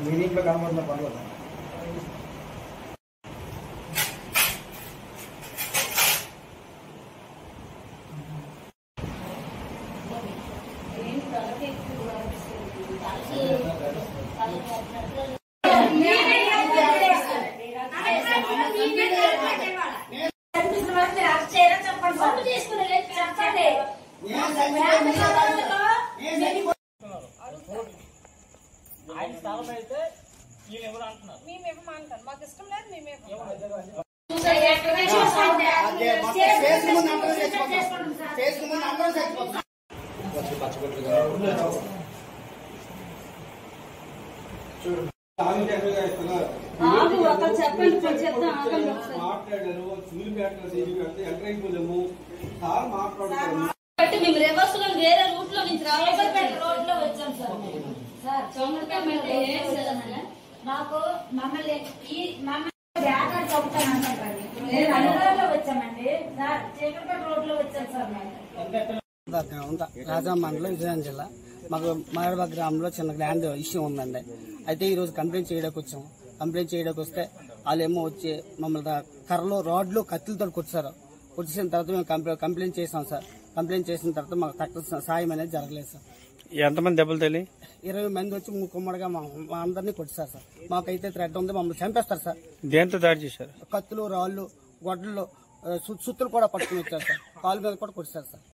మీటింగ్లో కనబడిన పర్లేదు. ఆయన స్థలం అయితే వీళ్ళెవరు అంటున్నారు, మేమేమంటాం మాకు ఇష్టం లేదు. మేమేమో మేము రివర్స్ లో వేరే రూట్ లో నుంచి రావులపేట రోడ్ లో వచ్చాం సార్. మాకు మమ్మల్ని వ్యాపారం చదువుతాను అనురాలో వచ్చామండి సార్. చీకటిపేట రోడ్ లో వచ్చాం సార్. రాజా మండలం విజయనగరం జిల్లా. మాకు మారబా గ్రామంలో చిన్న ల్యాండ్ ఇష్యూ ఉందండి. అయితే ఈ రోజు కంప్లైంట్ చేయడానికి వచ్చాము. కంప్లైంట్ చేయడానికి వస్తే వాళ్ళేమో వచ్చి మమ్మల్ని కర్రలో రాడ్లు కత్తులతో కొట్టారు. కొట్టిన తర్వాత మేము కంప్లైంట్ చేసాం సార్. కంప్లైంట్ చేసిన తర్వాత మాకు తక్కువ సాయం అనేది జరగలేదు సార్. ఎంతమంది దెబ్బలు తెలియ 20 మంది వచ్చి ముక్కుమ్మడిగా మా అందరినీ కొట్టారు సార్. మాకైతే థ్రెట్ ఉంది, మమ్మల్ని చంపేస్తారు సార్. దేంతో దాడి చేశారు? కత్తులు, రాళ్లు, గొడ్డలు, సుత్తులు కూడా పట్టుకుని వచ్చారు సార్. కాలు మీద కూడా కొట్టారు సార్.